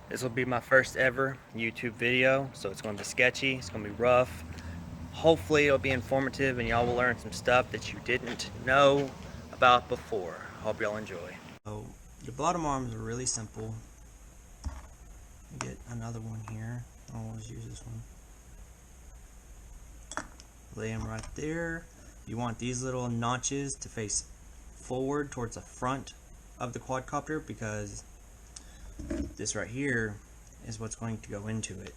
This will be my first ever YouTube video, so it's going to be sketchy, it's going to be rough. Hopefully it'll be informative and y'all will learn some stuff that you didn't know about before. Hope y'all enjoy. So the bottom arms are really simple. Get another one here. I'll always use this one. Lay them right there. You want these little notches to face forward towards the front of the quadcopter because this right here is what's going to go into it.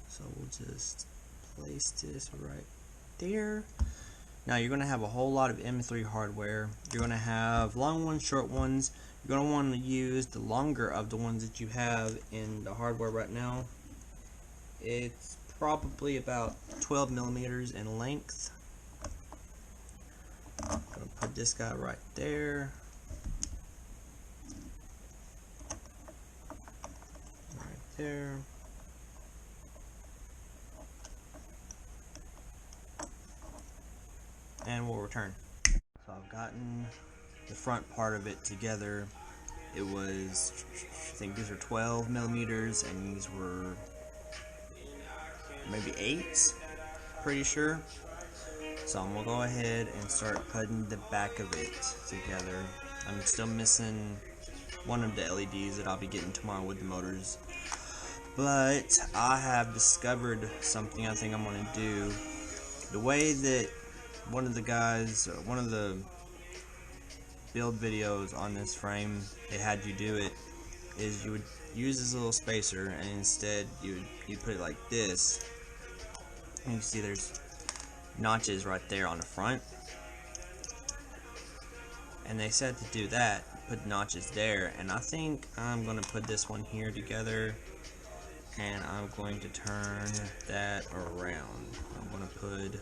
So we'll just place this right there. Now you're going to have a whole lot of M3 hardware. You're going to have long ones, short ones. You're going to want to use the longer of the ones that you have in the hardware right now. It's probably about 12 millimeters in length. I'm going to put this guy right there. Right there. And we'll return. So I've gotten the front part of it together. It was, I think these are 12 millimeters and these were maybe 8s, pretty sure. So I'm gonna go ahead and start putting the back of it together. I'm still missing one of the LEDs that I'll be getting tomorrow with the motors. But I have discovered something I think I'm gonna do. The way that one of the build videos on this frame, they had you do it, is you would use this little spacer and instead you put it like this. And you can see there's notches right there on the front. And they said to do that, put notches there. And I think I'm going to put this one here together. And I'm going to turn that around. I'm going to put,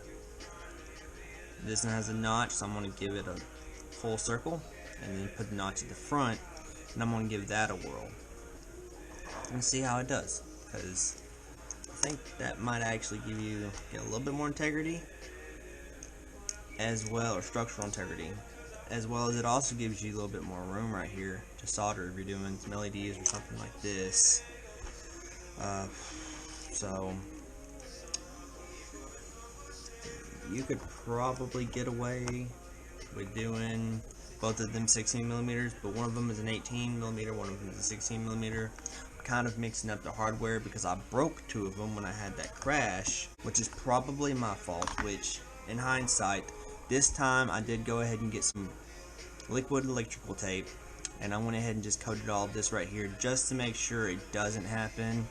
this one has a notch, so I'm going to give it a full circle. And then put the notch at the front. And I'm going to give that a whirl. And see how it does. Because I think that might actually give you a little bit more integrity. As well, or structural integrity. As well as it also gives you a little bit more room right here to solder if you're doing some LEDs or something like this. So you could probably get away with doing both of them 16 millimeters, but one of them is an 18 millimeter, one of them is a 16 millimeter. I'm kind of mixing up the hardware because I broke 2 of them when I had that crash, which is probably my fault, which in hindsight, this time I did go ahead and get some liquid electrical tape, and I went ahead and just coated all of this right here just to make sure it doesn't happen.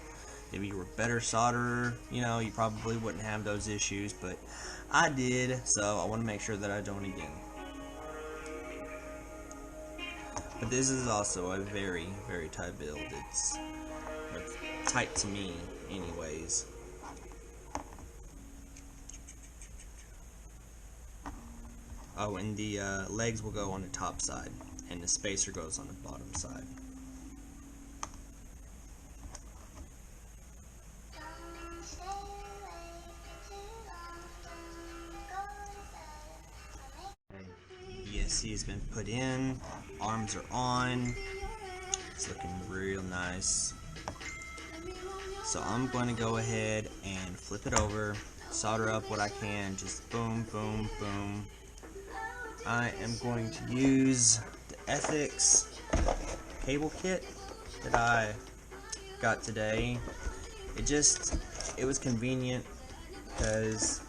If you were a better solderer, you know, you probably wouldn't have those issues, but I did, so I want to make sure that I don't again. But this is also a very, very tight build. It's tight to me, anyways. Oh, and the legs will go on the top side, and the spacer goes on the bottom side. ESC has been put in, arms are on, it's looking real nice. So I'm going to go ahead and flip it over, solder up what I can, just boom, boom, boom. I am going to use the Ethix cable kit that I got today. It was convenient because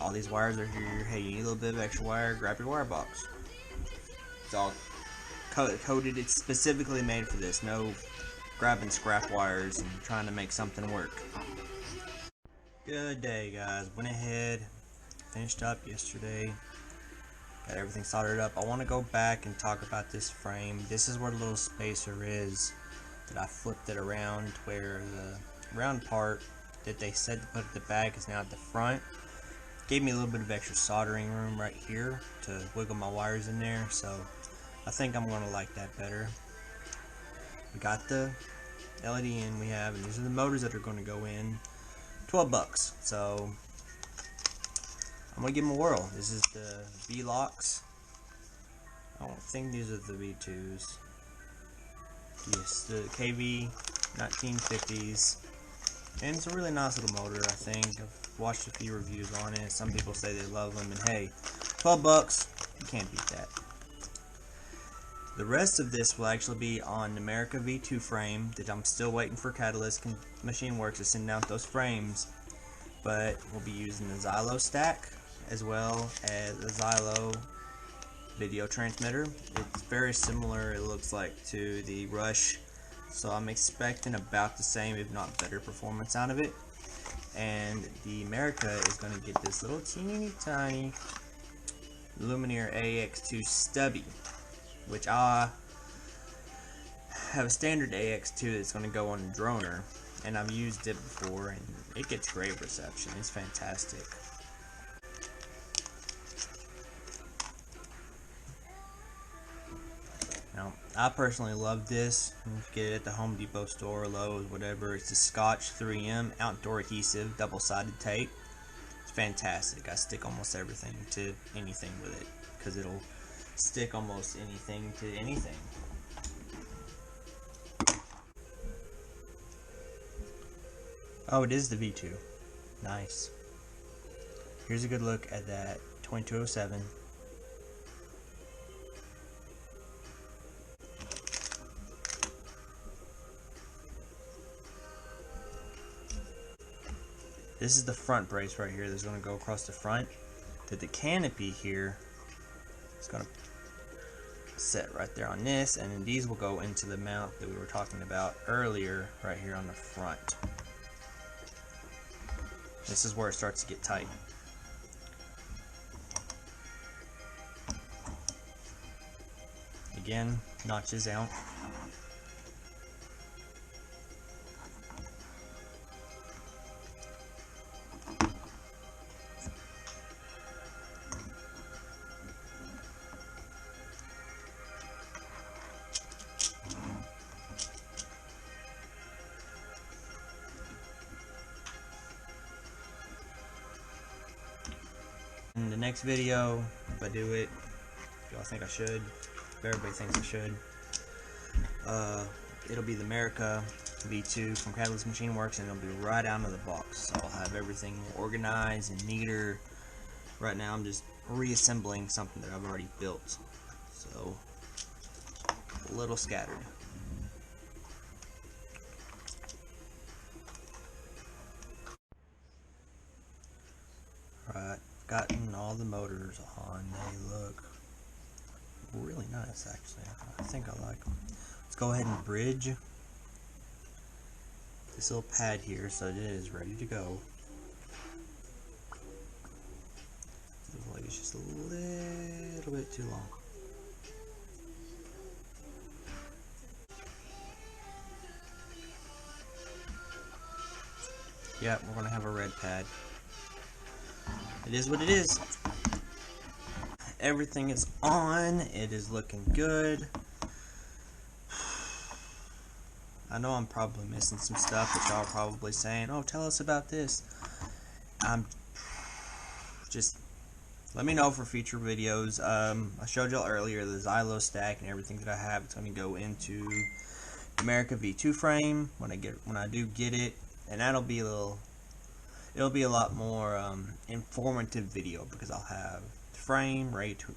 all these wires are here. Hey, you need a little bit of extra wire, grab your wire box. It's all coated, it's specifically made for this. No grabbing scrap wires and trying to make something work. Good day, guys. Went ahead, finished up yesterday. Got everything soldered up. I want to go back and talk about this frame. This is where the little spacer is that I flipped it around, where the round part that they said to put at the back is now at the front. Gave me a little bit of extra soldering room right here to wiggle my wires in there, so I think I'm going to like that better. We got the LED in we have, and these are the motors that are going to go in. 12 bucks, so I'm going to give them a whirl. This is the V-locks. I don't think these are the V2s. Yes, the KV 1950s, and it's a really nice little motor. I think I've watched a few reviews on it. Some people say they love them, and hey, 12 bucks, you can't beat that. The rest of this will actually be on America V2 frame that I'm still waiting for Caddx Machineworks to send out those frames, but we'll be using the Xylo stack as well as the Xylo video transmitter. It's very similar, it looks like, to the Rush, so I'm expecting about the same, if not better, performance out of it. And the America is going to get this little teeny tiny Lumenier AX2 stubby, which I have a standard AX2 that's going to go on a droner, and I've used it before and it gets great reception. It's fantastic. Now, I personally love this. You can get it at the Home Depot store, Lowe's, whatever. It's a Scotch 3M outdoor adhesive, double-sided tape. It's fantastic. I stick almost everything to anything with it because it'll stick almost anything to anything. Oh, it is the V2. Nice. Here's a good look at that 2207. This is the front brace right here that's going to go across the front. That the canopy here is going to set right there on this, and then these will go into the mount that we were talking about earlier right here on the front. This is where it starts to get tight. Again, notches out. In the next video, if I do it, if y'all think I should, if everybody thinks I should, it'll be the America V2 from Caddx Machineworks, and it'll be right out of the box. So I'll have everything organized and neater. Right now I'm just reassembling something that I've already built, so a little scattered. Right, gotten all the motors on. They look really nice, actually. I think I like them. Let's go ahead and bridge this little pad here so it is ready to go. Looks like it's just a little bit too long. Yeah, we're gonna have a red pad. It is what it is. Everything is on. It is looking good. I know I'm probably missing some stuff that y'all are probably saying, oh, tell us about this. Just let me know for future videos. I showed y'all earlier the Xylo stack and everything that I have. It's going to go into America V2 frame when I do get it, and that'll be it'll be a lot more informative video, because I'll have the frame ready to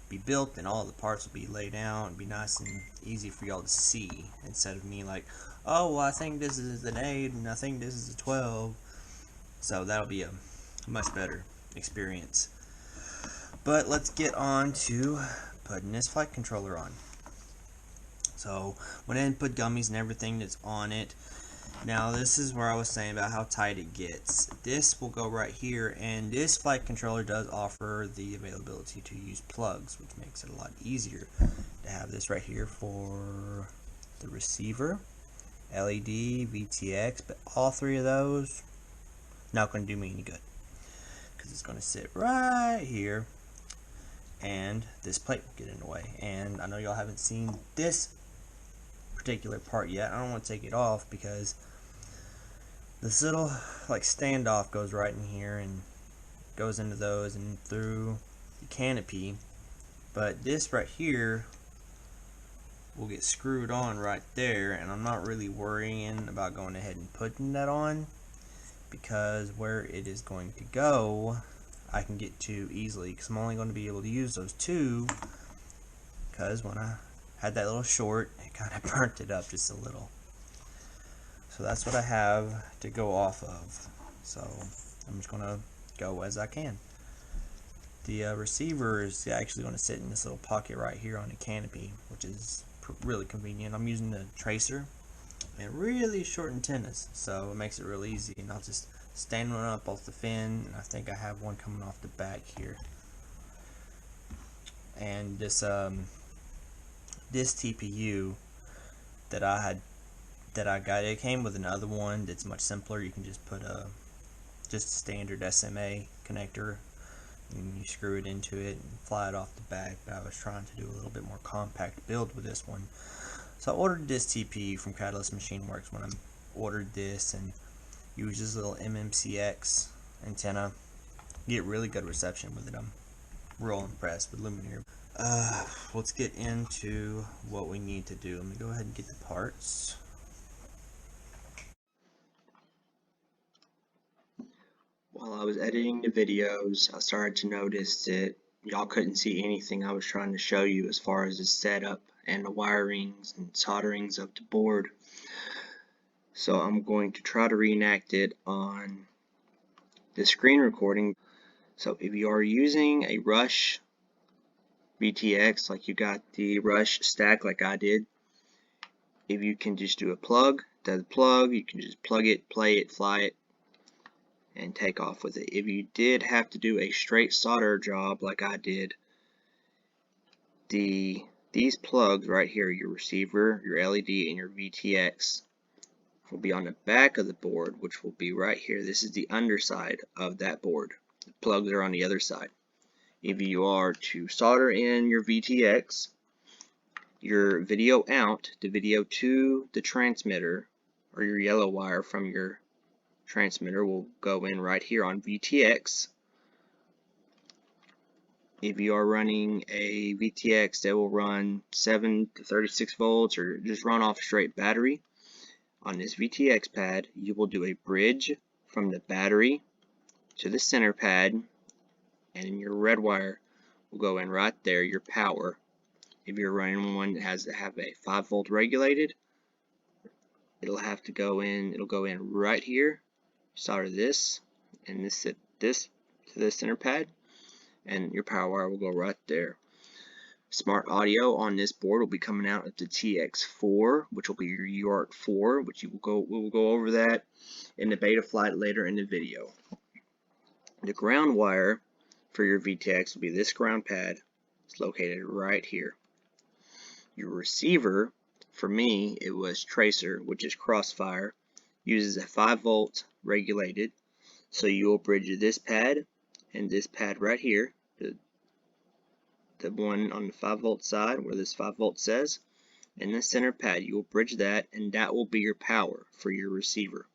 be built and all the parts will be laid out and be nice and easy for y'all to see, instead of me like, oh, well, I think this is an 8 and I think this is a 12. So that'll be a much better experience. But let's get on to putting this flight controller on. So went ahead and put gummies and everything that's on it. Now this is where I was saying about how tight it gets. This will go right here, and this flight controller does offer the availability to use plugs, which makes it a lot easier to have this right here for the receiver, LED, VTX, but all three of those not going to do me any good, because it's going to sit right here and this plate will get in the way. And I know y'all haven't seen this particular part yet. I don't want to take it off because this little like standoff goes right in here and goes into those and through the canopy, but this right here will get screwed on right there, and I'm not really worrying about going ahead and putting that on, because where it is going to go I can get to easily, because I'm only going to be able to use those two, because when I had that little short, it kind of burnt it up just a little. So that's what I have to go off of. So I'm just going to go as I can. The receiver is actually going to sit in this little pocket right here on the canopy, which is really convenient. I'm using the tracer and really short antennas, so it makes it real easy. And I'll just stand one up off the fin, and I think I have one coming off the back here. And this TPU that I got, it came with another one that's much simpler. You can just put just a standard SMA connector, and you screw it into it and fly it off the back. But I was trying to do a little bit more compact build with this one, so I ordered this TPU from Machineworks when I ordered this, and use this little MMCX antenna. Get really good reception with it. I'm real impressed with Lumenier. Let's get into what we need to do. Let me go ahead and get the parts. While I was editing the videos, I started to notice that y'all couldn't see anything I was trying to show you as far as the setup and the wirings and solderings of the board. So I'm going to try to reenact it on the screen recording. So if you are using a Rush VTX, like you got the Rush stack like I did, if you can just do a plug to the plug, you can just plug it, play it, fly it, and take off with it. If you did have to do a straight solder job like I did, these plugs right here, your receiver, your LED, and your VTX, will be on the back of the board, which will be right here. This is the underside of that board. The plugs are on the other side. If you are to solder in your VTX, your video out, the video to the transmitter, or your yellow wire from your transmitter will go in right here on VTX. If you are running a VTX that will run 7 to 36 volts or just run off straight battery, on this VTX pad you will do a bridge from the battery to the center pad, and your red wire will go in right there, your power. If you're running one that has to have a 5 volt regulated, it'll go in right here. Solder this and this to the center pad, and your power wire will go right there. Smart audio on this board will be coming out of the TX4, which will be your UART4, which we will go over that in the Betaflight later in the video. The ground wire for your VTX will be this ground pad. It's located right here. Your receiver, for me, it was Tracer, which is Crossfire, uses a 5 volt regulated, so you will bridge this pad and this pad right here, the one on the 5 volt side where this 5 volt says, and the center pad. You will bridge that, and that will be your power for your receiver.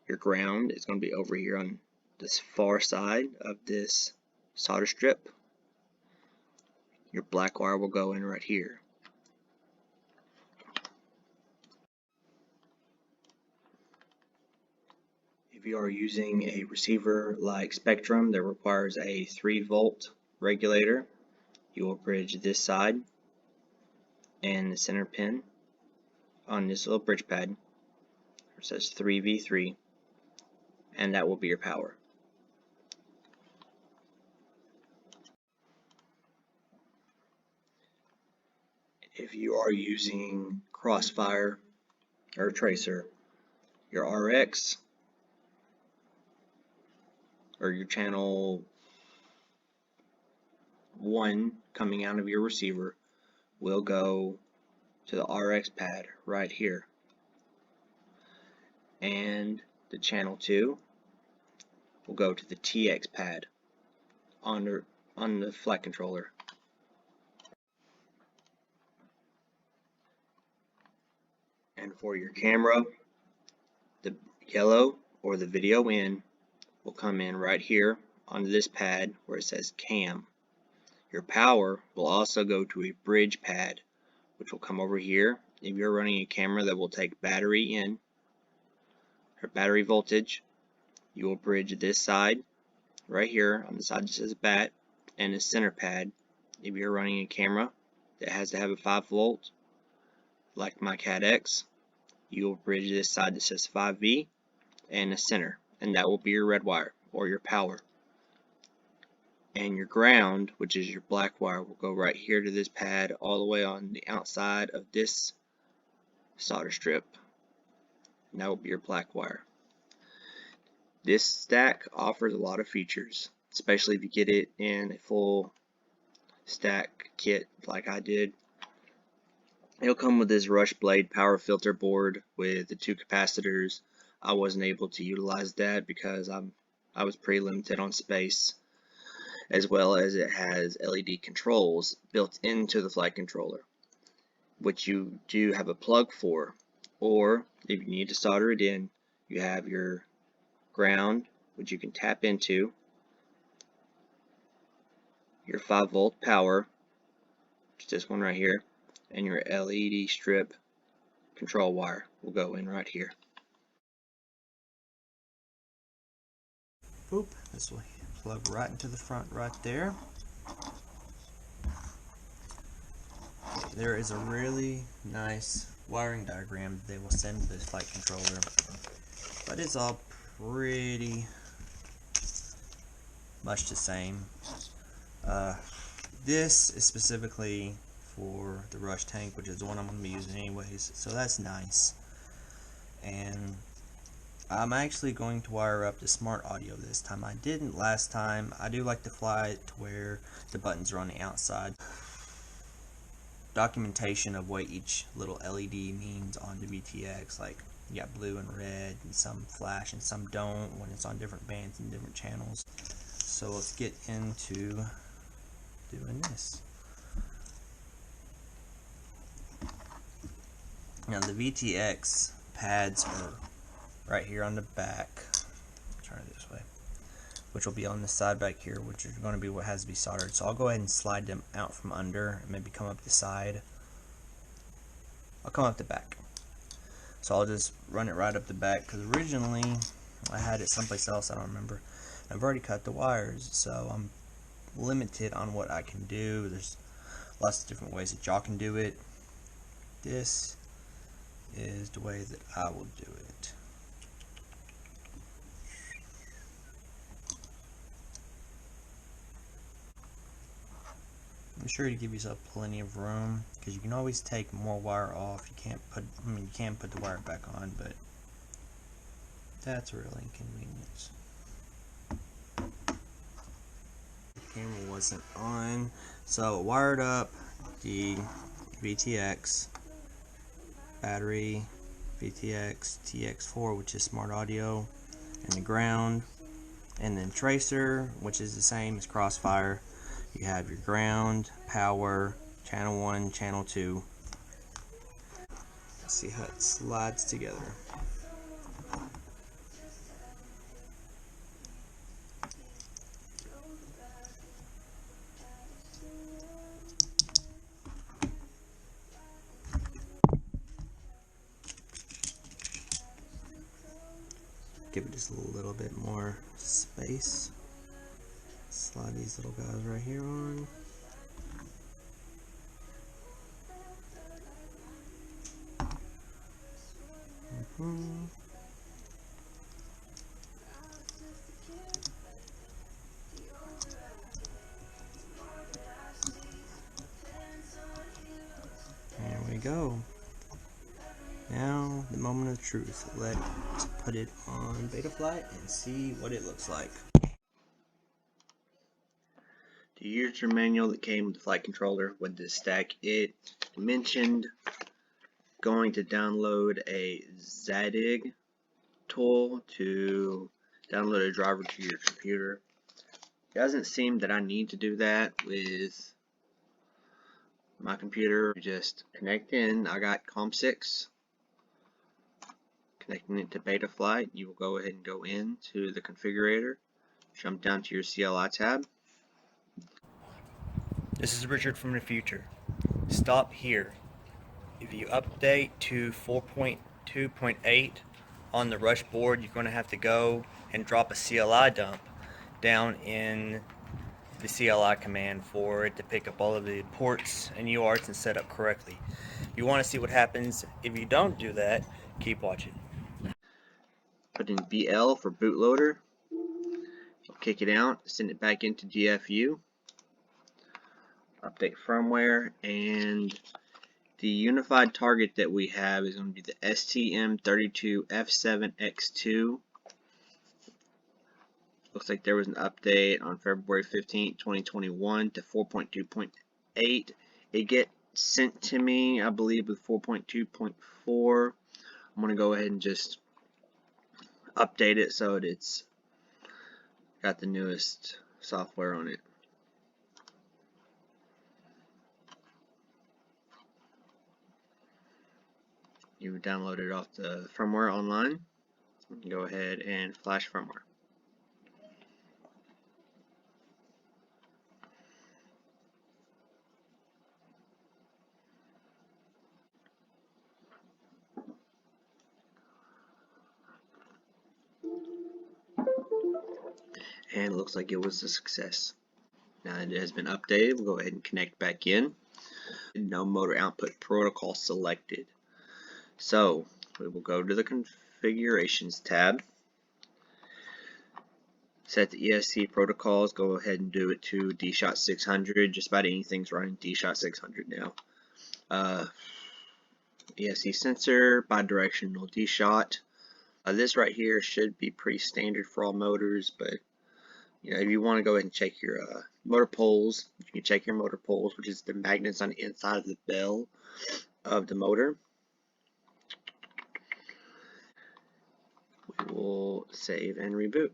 Your ground is going to be over here on this far side of this solder strip. Your black wire will go in right here. If you are using a receiver like Spectrum that requires a 3 volt regulator, you will bridge this side and the center pin on this little bridge pad where it says 3V3, and that will be your power. If you are using Crossfire or Tracer, your RX or your channel 1 coming out of your receiver will go to the RX pad right here, and the channel 2 will go to the TX pad on the flight controller. And for your camera, the yellow or the video in will come in right here onto this pad where it says cam. Your power will also go to a bridge pad which will come over here. If you're running a camera that will take battery in, or battery voltage, you will bridge this side right here on the side that says bat and a center pad. If you're running a camera that has to have a 5 volt, like my Caddx, you will bridge this side that says 5V and a center, and that will be your red wire or your power. And your ground, which is your black wire, will go right here to this pad all the way on the outside of this solder strip, and that will be your black wire. This stack offers a lot of features, especially if you get it in a full stack kit like I did. It'll come with this rush blade power filter board with the 2 capacitors. I wasn't able to utilize that because I was pretty limited on space, as well as it has LED controls built into the flight controller, which you do have a plug for, or if you need to solder it in, you have your ground, which you can tap into, your 5 volt power, which is this one right here, and your LED strip control wire will go in right here. Boop, this will plug right into the front right there. There is a really nice wiring diagram they will send to this flight controller, but it's all pretty much the same. This is specifically for the rush tank, which is the one I'm going to be using anyways, so that's nice. And I'm actually going to wire up the smart audio this time. I didn't last time. I do like to fly it to where the buttons are on the outside. Documentation of what each little LED means on the VTX, like you got blue and red, and some flash and some don't when it's on different bands and different channels. So let's get into doing this. Now the VTX pads are right here on the back. Turn it this way, which will be on the side back here, which is going to be what has to be soldered. So I'll go ahead and slide them out from under and maybe come up the side. I'll come up the back. So I'll just run it right up the back, because originally I had it someplace else, I don't remember. I've already cut the wires, so I'm limited on what I can do. There's lots of different ways that y'all can do it. This is the way that I will do it. I'm sure to give yourself plenty of room, because you can always take more wire off. You can't put, you can put the wire back on, but that's a real inconvenience. The camera wasn't on, so wired up the VTX battery, VTX TX4, which is smart audio, and the ground, and then tracer, which is the same as Crossfire. You have your ground, power, channel 1, channel 2. Let's see how it slides together. Give it just a little bit more space. Slide these little guys right here on. There we go. Now, the moment of truth. Let's put it on Betaflight and see what it looks like. The user manual that came with the flight controller with this stack, it mentioned going to download a Caddx tool to download a driver to your computer. It doesn't seem that I need to do that with my computer. Just connect in. I got COM6 connecting it to Betaflight. You will go ahead and go into the configurator, jump down to your CLI tab. This is Richard from the future. Stop here. If you update to 4.2.8 on the rush board, you're going to have to go and drop a CLI dump down in the CLI command for it to pick up all of the ports and UARTs and set up correctly. You want to see what happens if you don't do that, keep watching. Put in BL for bootloader, kick it out, send it back into DFU, update firmware, and the unified target that we have is going to be the STM32 F722. Looks like there was an update on February 15th, 2021 to 4.2.8. It gets sent to me, I believe, with 4.2.4. I'm going to go ahead and just update it so it's got the newest software on it. You download it off the firmware online. Go ahead and flash firmware. And it looks like it was a success. Now that it has been updated, we'll go ahead and connect back in. No motor output protocol selected. So we will go to the configurations tab. Set the ESC protocols. Go ahead and do it to DShot 600. Just about anything's running DShot 600 now. ESC sensor, bidirectional DShot. This right here should be pretty standard for all motors, but if you want to go ahead and check your motor poles, you can check your motor poles, which is the magnets on the inside of the bell of the motor. We will save and reboot.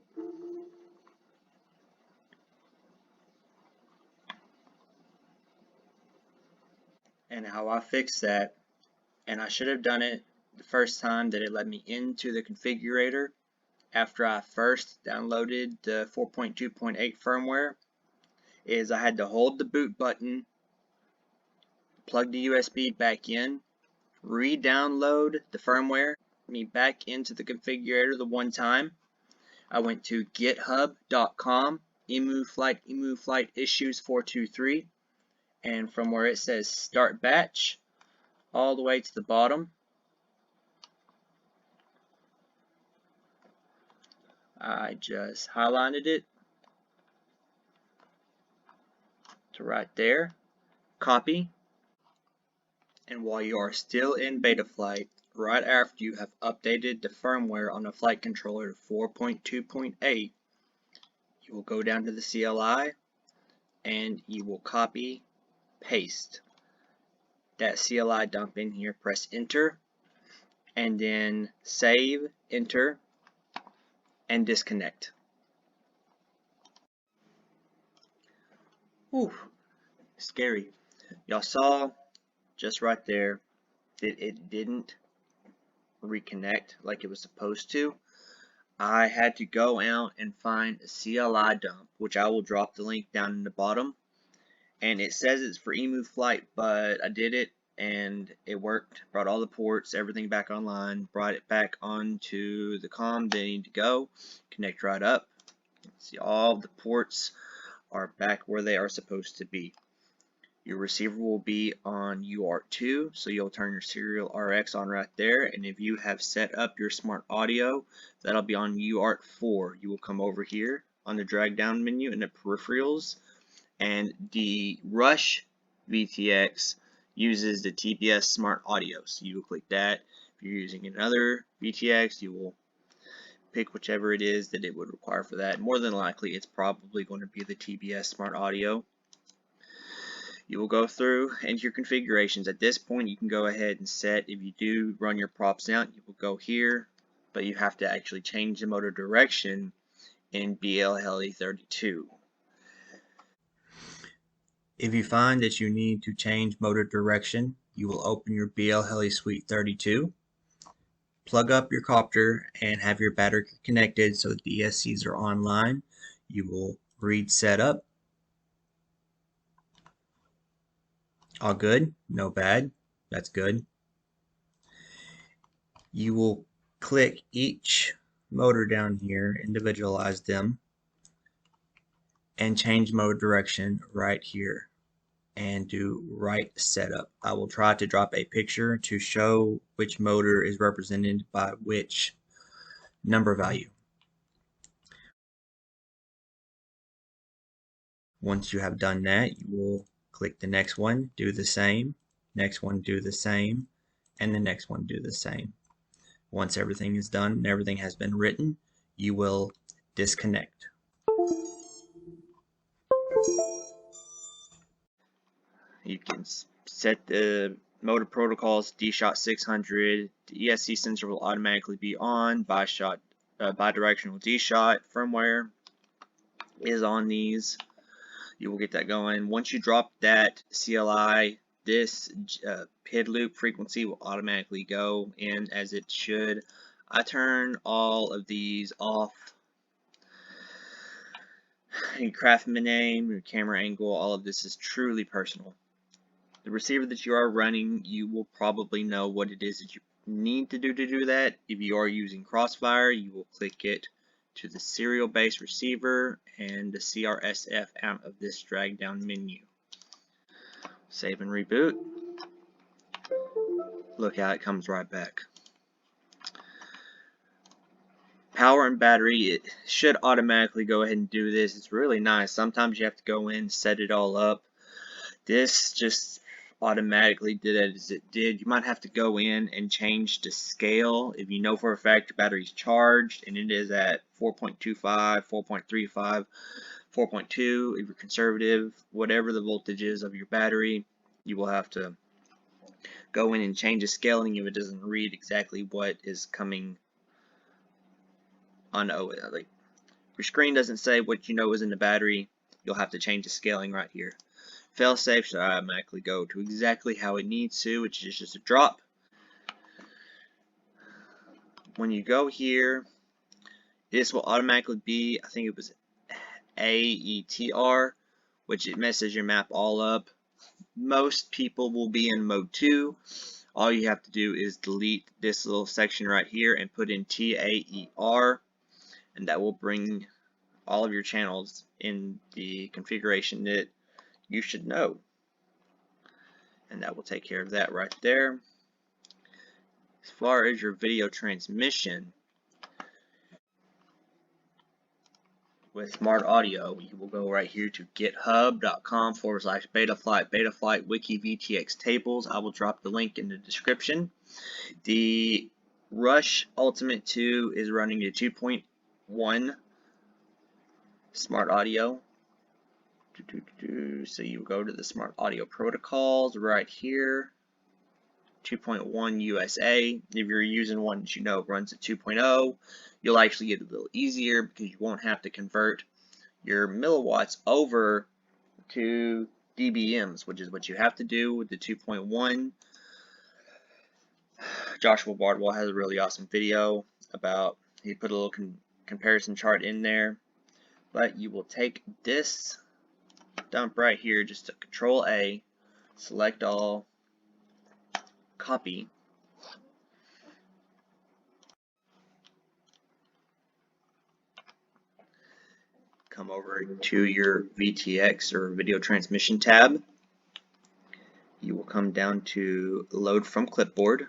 And how I fixed that, and I should have done it the first time that it let me into the configurator after I first downloaded the 4.2.8 firmware, is I had to hold the boot button, plug the USB back in, re-download the firmware, me back into the configurator the one time. I went to github.com, emuflight issues 423, and from where it says start batch all the way to the bottom, I just highlighted it to right there, copy, and while you are still in Betaflight, right after you have updated the firmware on the flight controller to 4.2.8, you will go down to the CLI and you will copy, paste that CLI dump in here, press enter, and then save, enter, and disconnect. Whew, scary. Y'all saw just right there that it didn't reconnect like it was supposed to. I had to go out and find a CLI dump, which I will drop the link down in the bottom. And it says it's for EmuFlight, but I did it and it worked. Brought all the ports, everything back online, brought it back onto the COM they need to go, connect right up. See, all the ports are back where they are supposed to be. Your receiver will be on UART2, so you'll turn your serial RX on right there, and if you have set up your smart audio, that'll be on UART4. You will come over here on the drag down menu in the peripherals, and the Rush VTX uses the TBS smart audio, so you will click that. If you're using another VTX, you will pick whichever it is that it would require for that. More than likely, it's probably going to be the TBS smart audio. You will go through into your configurations. At this point, you can go ahead and set, if you do run your props out, you will go here, but you have to actually change the motor direction in BLHeli 32. If you find that you need to change motor direction, you will open your BLHeli Suite 32, plug up your copter, and have your battery connected so that the ESCs are online. You will read setup. All good, no bad, that's good. You will click each motor down here, individualize them, and change mode direction right here and do right setup. I will try to drop a picture to show which motor is represented by which number value. Once you have done that, you will click the next one, do the same, next one, do the same, and the next one, do the same. Once everything is done and everything has been written, you will disconnect. You can set the motor protocols, D-Shot 600, the ESC sensor will automatically be on, bidirectional D-Shot firmware is on these. You will get that going. Once you drop that CLI, this PID loop frequency will automatically go in as it should. I turn all of these off. Your craftman name, your camera angle, all of this is truly personal. The receiver that you are running, you will probably know what it is that you need to do that. If you are using Crossfire, you will click it to the serial based receiver and the CRSF out of this drag down menu. Save and reboot. Look how it comes right back. Power and battery, it should automatically go ahead and do this. It's really nice. Sometimes you have to go in, set it all up. This just automatically did it as it did. You might have to go in and change the scale if you know for a fact your battery's charged and it is at 4.25, 4.35, 4.2. If you're conservative, whatever the voltage is of your battery, you will have to go in and change the scaling if it doesn't read exactly what is coming on OLED. Like, if your screen doesn't say what you know is in the battery, you'll have to change the scaling right here. Failsafe should automatically go to exactly how it needs to, which is just a drop. When you go here, this will automatically be, I think it was AETR, which it messes your map all up. Most people will be in mode 2. All you have to do is delete this little section right here and put in TAER, and that will bring all of your channels in the configuration that you should know. And that will take care of that right there. As far as your video transmission, with smart audio, you will go right here to github.com/Betaflight wiki VTX tables. I will drop the link in the description. The Rush Ultimate 2 is running a 2.1 smart audio. So you go to the smart audio protocols right here. 2.1 USA. If you're using one that you know runs at 2.0, you'll actually get it a little easier because you won't have to convert your milliwatts over to dBms, which is what you have to do with the 2.1. Joshua Bardwell has a really awesome video about, he put a little comparison chart in there, but you will take this dump right here, just to Control A, select all, copy, come over to your VTX or video transmission tab. You will come down to load from clipboard,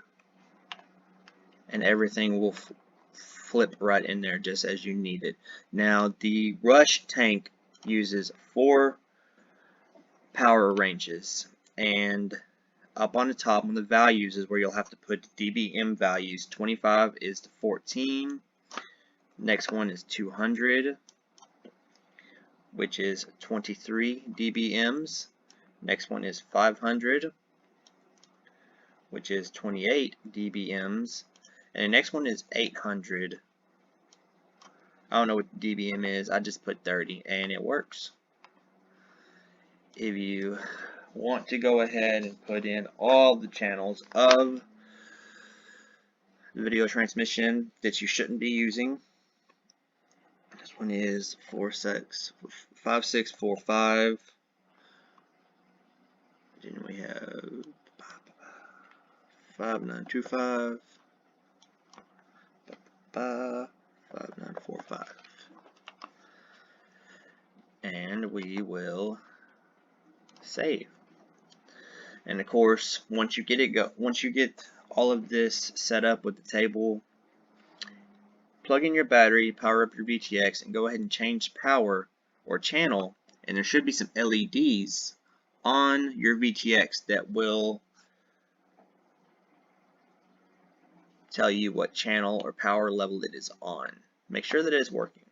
and everything will flip right in there just as you need it. Now the Rush tank uses 4 power ranges, and up on the top on the values is where you'll have to put dBm values. 25 is to 14. Next one is 200, which is 23 dBms. Next one is 500, which is 28 dBms. And the next one is 800. I don't know what dBm is. I just put 30 and it works. If you want to go ahead and put in all the channels of the video transmission that you shouldn't be using, this one is 5645. Then we have 5925, 5945. And we will save. And of course, once you get all of this set up with the table, plug in your battery, power up your VTX, and go ahead and change power or channel. And there should be some LEDs on your VTX that will tell you what channel or power level it is on. Make sure that it is working.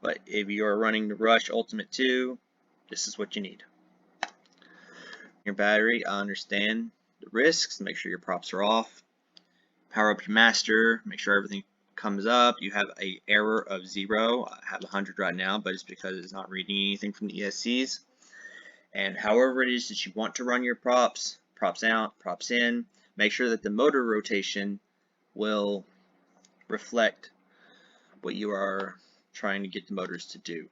But if you are running the Rush Ultimate 2, this is what you need. Your battery, I understand the risks. Make sure your props are off. Power up your master. Make sure everything comes up. You have an error of 0. I have 100 right now, but it's because it's not reading anything from the ESCs. And however it is that you want to run your props, props out, props in, make sure that the motor rotation will reflect what you are trying to get the motors to do.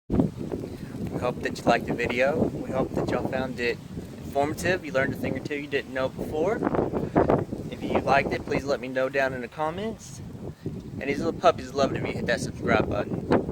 We hope that you liked the video. We hope that y'all found it informative. You learned a thing or two you didn't know before. If you liked it, please let me know down in the comments. And these little puppies love it if you hit that subscribe button.